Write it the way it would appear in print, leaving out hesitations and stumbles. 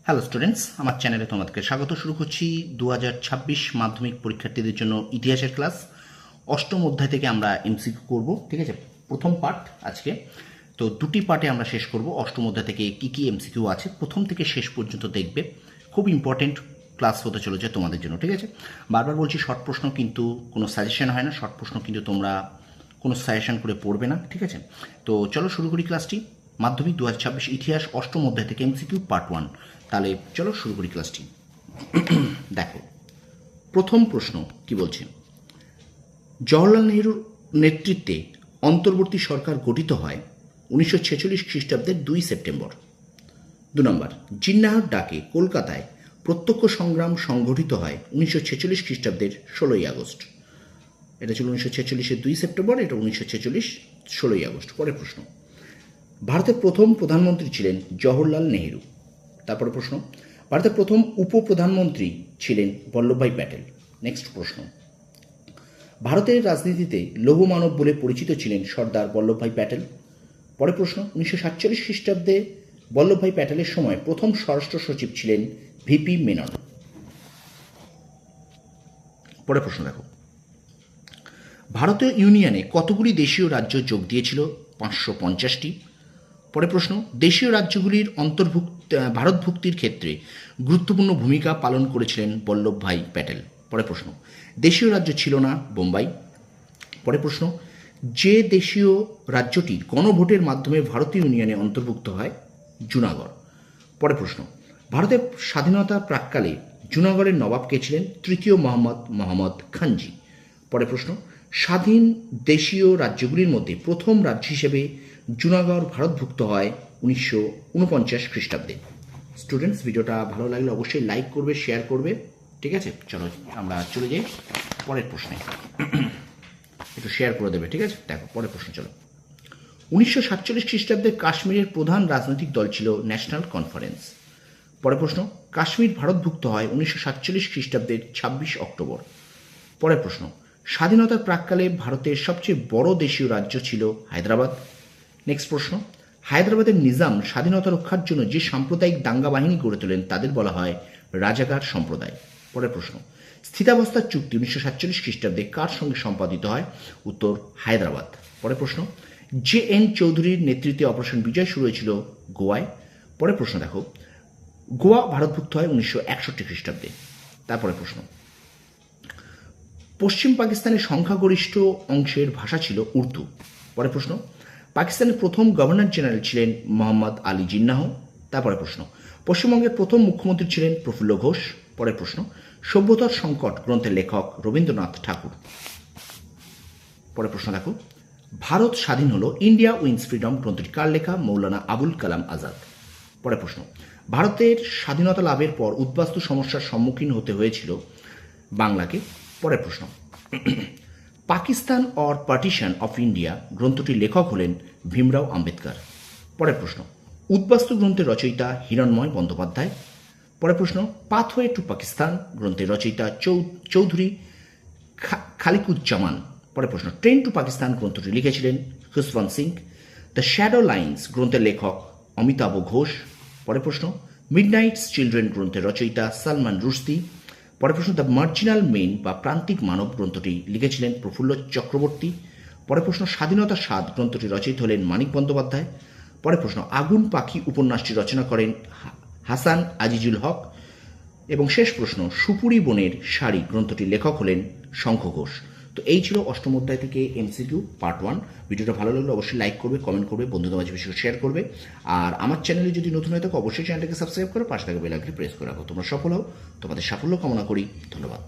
Hello students, আমার চ্যানেলে তোমাদেরকে স্বাগত। শুরু করছি 2026 মাধ্যমিক পরীক্ষার্থীদের জন্য ইতিহাসের ক্লাস। অষ্টম অধ্যায় থেকে আমরা এমসিকিউ করব, ঠিক আছে? প্রথম পার্ট আজকে। তো দুটি পার্টে আমরা শেষ করব। অষ্টম অধ্যায় থেকে কী কী এমসিকিউ আছে প্রথম থেকে শেষ পর্যন্ত দেখবে। খুব ইম্পর্টেন্ট ক্লাস হতে চলেছে তোমাদের জন্য, ঠিক আছে? বারবার বলছি, শর্ট প্রশ্ন কিন্তু কোনো সাজেশন হয় না। শর্ট প্রশ্ন কিন্তু তোমরা কোনো সাজেশন করে পড়বে না, ঠিক আছে? তো চলো শুরু করি ক্লাসটি। মাধ্যমিক 2026 ইতিহাস অষ্টম অধ্যায় থেকে এমসিকিউ পার্ট 1। তাহলে চলো শুরু করি ক্লাসটি। দেখো, প্রথম প্রশ্ন কি বলছে। জওহরলাল নেহরুর নেতৃত্বে অন্তর্বর্তী সরকার গঠিত হয় 1946 খ্রিস্টাব্দের 2 সেপ্টেম্বর। 2 নম্বর, জিন্নাহর ডাকে কলকাতায় প্রত্যক্ষ সংগ্রাম সংগঠিত হয় 1946 খ্রিস্টাব্দের 16ই আগস্ট। এটা ছিল 1946-এর 2 সেপ্টেম্বর, এটা 1946 16ই আগস্ট। পরের প্রশ্ন, ভারতের প্রথম প্রধানমন্ত্রী ছিলেন জওহরলাল নেহরু। তারপরে প্রশ্ন, ভারতের প্রথম উপপ্রধানমন্ত্রী ছিলেন বল্লভভাই প্যাটেল। নেক্সট প্রশ্ন, ভারতের রাজনীতিতে লৌহ মানব বলে পরিচিত ছিলেন সর্দার বল্লভভাই প্যাটেল। পরের প্রশ্ন, 1947 খ্রিস্টাব্দে বল্লভভাই প্যাটেলের সময় প্রথম স্বরাষ্ট্র সচিব ছিলেন ভিপি মেনন। পরের প্রশ্ন দেখো, ভারতীয় ইউনিয়নে কতগুলি দেশীয় রাজ্য যোগ দিয়েছিল? 550টি। পরের প্রশ্ন, দেশীয় রাজ্যগুলির ভারতভুক্তির ক্ষেত্রে গুরুত্বপূর্ণ ভূমিকা পালন করেছিলেন বল্লভভাই প্যাটেল। পরের প্রশ্ন, দেশীয় রাজ্য ছিল না বোম্বাই। পরের প্রশ্ন, যে দেশীয় রাজ্যটি গণভোটের মাধ্যমে ভারতীয় ইউনিয়নে অন্তর্ভুক্ত হয়? জুনাগড়। পরের প্রশ্ন, ভারতের স্বাধীনতার প্রাক্কালে জুনাগড়ের নবাব কে ছিলেন? তৃতীয় মোহাম্মদ খানজি। পরের প্রশ্ন, স্বাধীন দেশীয় রাজ্যগুলির মধ্যে প্রথম রাজ্য হিসেবে জুনাগড় ভারতভুক্ত হয় 1949 খ্রিস্টাব্দে। স্টুডেন্টস, ভিডিওটা ভালো লাগলে অবশ্যই লাইক করবে, শেয়ার করবে, ঠিক আছে? চলো আমরা চলে যাই পরের প্রশ্নে। একটু শেয়ার করে দেবে, ঠিক আছে? দেখো পরের প্রশ্ন, চলো। 1947 খ্রিস্টাব্দে কাশ্মীরের প্রধান রাজনৈতিক দল ছিল ন্যাশনাল কনফারেন্স। পরের প্রশ্ন, কাশ্মীর ভারতভুক্ত হয় 1947 খ্রিস্টাব্দের 26 অক্টোবর। পরের প্রশ্ন, স্বাধীনতার প্রাক্কালে ভারতের সবচেয়ে বড় দেশীয় রাজ্য ছিল হায়দ্রাবাদ। নেক্সট প্রশ্ন, হায়দ্রাবাদের নিজাম স্বাধীনতা রক্ষার জন্য যে সাম্প্রদায়িক দাঙ্গা বাহিনী গড়ে তোলেন তাদের বলা হয় রাজাকার সম্প্রদায়। পরের প্রশ্ন, স্থিতাবস্থার চুক্তি 1947 খ্রিস্টাব্দে কার সঙ্গে সম্পাদিত হয়? উত্তর, হায়দ্রাবাদ। পরের প্রশ্ন, জে এন চৌধুরীর নেতৃত্বে অপারেশন বিজয় শুরু হয়েছিল গোয়ায়। পরের প্রশ্ন দেখো, গোয়া ভারতভুক্ত হয় 1961 খ্রিস্টাব্দে। তারপরে প্রশ্ন, পশ্চিম পাকিস্তানের সংখ্যাগরিষ্ঠ অংশের ভাষা ছিল উর্দু। পরের প্রশ্ন, পাকিস্তানের প্রথম গভর্নর জেনারেল ছিলেন মোহাম্মদ আলী জিন্নাহ। তারপরে প্রশ্ন, পশ্চিমবঙ্গের প্রথম মুখ্যমন্ত্রী ছিলেন প্রফুল্ল ঘোষ। পরের প্রশ্ন, সভ্যতার সংকট গ্রন্থের লেখক রবীন্দ্রনাথ ঠাকুর। পরের প্রশ্ন দেখো, ভারত স্বাধীন হলো, ইন্ডিয়া উইন্স ফ্রিডম গ্রন্থটি কার লেখা? মৌলানা আবুল কালাম আজাদ। পরের প্রশ্ন, ভারতের স্বাধীনতা লাভের পর উদ্বাস্তু সমস্যার সম্মুখীন হতে হয়েছিল বাংলাকে। পরের প্রশ্ন, Pakistan or partition of India গ্রন্থটির লেখক হলেন ভীমরাও আম্বেদকর। পরের প্রশ্ন, উদ্বাস্তু গ্রন্থের রচয়িতা হিরণময় বন্দ্যোপাধ্যায়। পরের প্রশ্ন, পাথওয়ে টু পাকিস্তান গ্রন্থের রচয়িতা চৌধুরী খালিকুজ্জামান। পরের প্রশ্ন, ট্রেন টু পাকিস্তান গ্রন্থটি লিখেছিলেন Khushwant Singh. The shadow lines গ্রন্থের লেখক অমিতাভ ঘোষ। পরের প্রশ্ন, মিডনাইটস চিলড্রেন গ্রন্থের রচয়িতা সালমান রুশদি। পরের প্রশ্ন, দ্য মার্জিনাল মেন বা প্রান্তিক মানব গ্রন্থটি লিখেছিলেন প্রফুল্ল চক্রবর্তী। পরের প্রশ্ন, স্বাধীনতা স্বাদ গ্রন্থটি রচয়িতা হলেন মানিক বন্দ্যোপাধ্যায়। পরের প্রশ্ন, আগুন পাখি উপন্যাসটি রচনা করেন হাসান আজিজুল হক। এবং শেষ প্রশ্ন, সুপুরি বনের শাড়ি গ্রন্থটির লেখক হলেন শঙ্খ ঘোষ। তো এই ছিল অষ্টম অধ্যায় থেকে এমসিকিউ পার্ট 1। ভিডিওটা ভালো লাগলে অবশ্যই লাইক করবে, কমেন্ট করবে, বন্ধুদের মাঝে বেশি শেয়ার করবে। আর আমার চ্যানেলে যদি নতুন হয়ে থাকো অবশ্যই চ্যানেলটাকে সাবস্ক্রাইব করে পাশে থাকা বেল আইকনটি প্রেস করে রাখো। তোমরা সফল হও, তোমাদের সাফল্য কামনা করি। ধন্যবাদ।